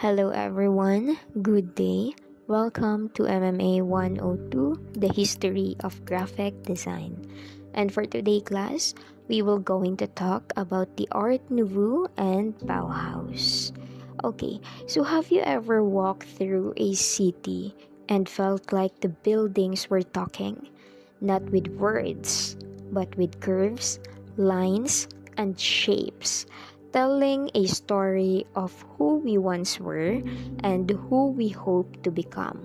Hello everyone, good day. Welcome to MMA 102, the history of graphic design. And for today class, we will going to talk about the Art Nouveau and Bauhaus. Okay, so have you ever walked through a city and felt like the buildings were talking, not with words, but with curves, lines, and shapes, telling a story of who we once were and who we hope to become.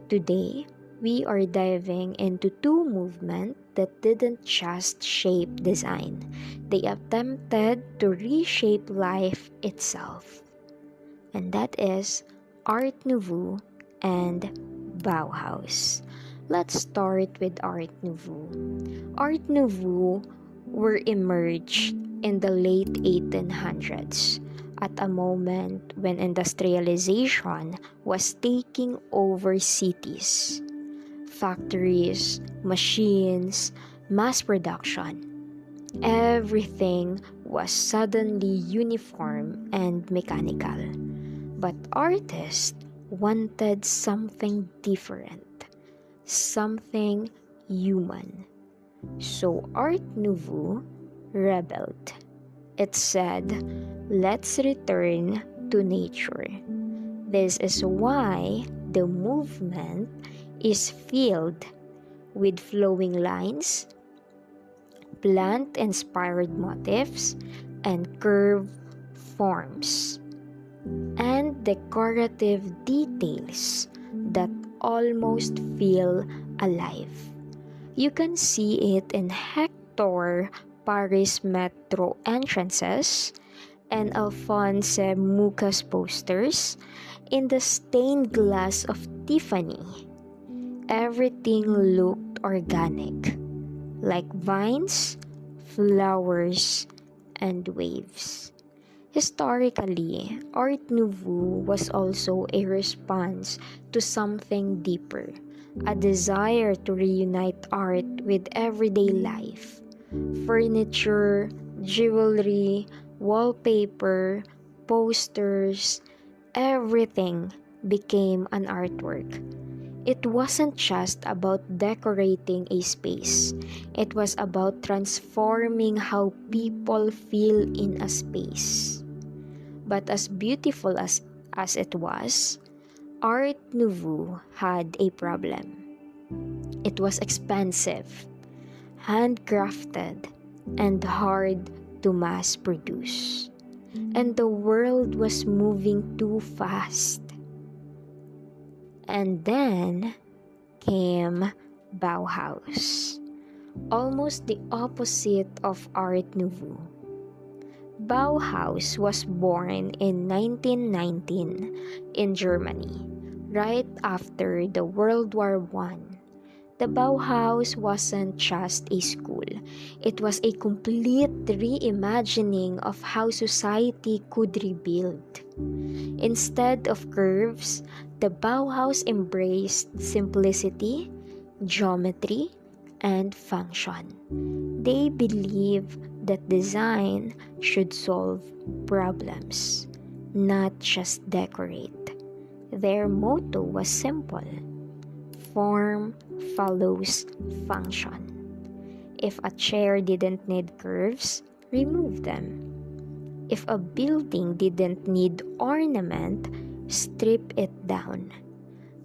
Today, we are diving into two movements that didn't just shape design, they attempted to reshape life itself. And that is Art Nouveau and Bauhaus. Let's start with Art Nouveau. Art Nouveau were emerged in the late 1800s at a moment when industrialization was taking over cities. Factories, machines, mass production. Everything was suddenly uniform and mechanical. But artists wanted something different, something human. So Art Nouveau rebelled. It said, let's return to nature. This is why the movement is filled with flowing lines, plant-inspired motifs, and curved forms, and decorative details that almost feel alive. You can see it in Hector Paris metro entrances and Alphonse Mucas posters, in the stained glass of Tiffany. Everything looked organic, like vines, flowers, and waves. Historically, Art Nouveau was also a response to something deeper, a desire to reunite art with everyday life. Furniture, jewelry, wallpaper, posters, everything became an artwork. It wasn't just about decorating a space, it was about transforming how people feel in a space. But as beautiful as it was, Art Nouveau had a problem. It was expensive, handcrafted, and hard to mass produce. And the world was moving too fast. And then came Bauhaus, almost the opposite of Art Nouveau. Bauhaus was born in 1919 in Germany, right after the World War I. The Bauhaus wasn't just a school, it was a complete reimagining of how society could rebuild. Instead of curves, the Bauhaus embraced simplicity, geometry, and function. They believed that design should solve problems, not just decorate. Their motto was simple: form follows function. If a chair didn't need curves, remove them. If a building didn't need ornament, strip it down.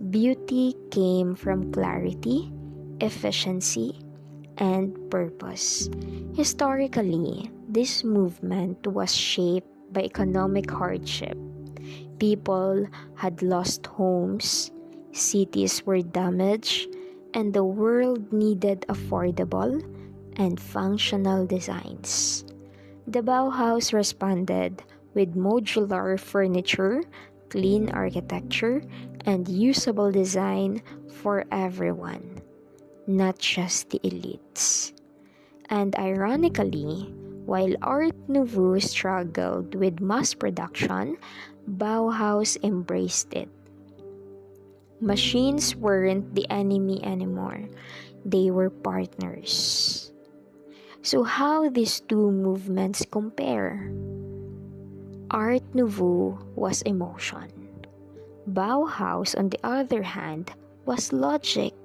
Beauty came from clarity, efficiency, and purpose. Historically, this movement was shaped by economic hardship. People had lost homes, cities were damaged, and the world needed affordable and functional designs. The Bauhaus responded with modular furniture, clean architecture, and usable design for everyone, not just the elites. And ironically, while Art Nouveau struggled with mass production, Bauhaus embraced it. Machines weren't the enemy anymore, they were partners. So how these two movements compare? Art Nouveau was emotion. Bauhaus, on the other hand, was logic.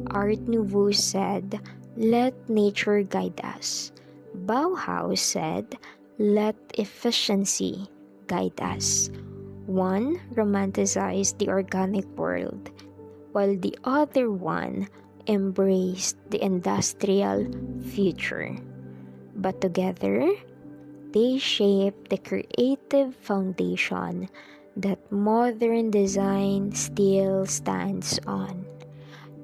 Art Nouveau said, "Let nature guide us." Bauhaus said, "Let efficiency guide us." One romanticized the organic world, while the other one embraced the industrial future. But together, they shape the creative foundation that modern design still stands on.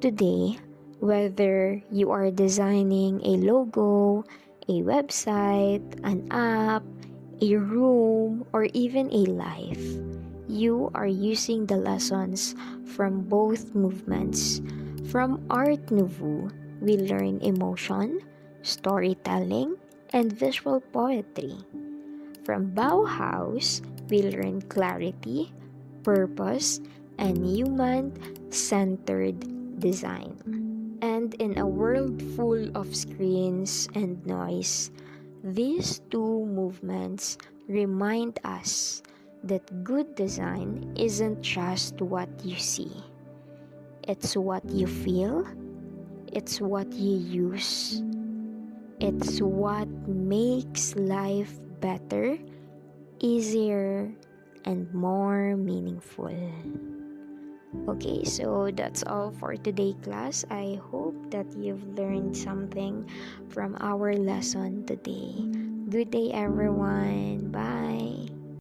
Today, whether you are designing a logo, a website, an app, a room, or even a life, you are using the lessons from both movements. From Art Nouveau, we learn emotion, storytelling, and visual poetry. From Bauhaus, we learn clarity, purpose, and human centered design. And in a world full of screens and noise, these two movements remind us that good design isn't just what you see, it's what you feel, it's what you use, it's what makes life better, easier, and more meaningful. Okay, so that's all for today, class. I hope that you've learned something from our lesson today. Good day, everyone. Bye.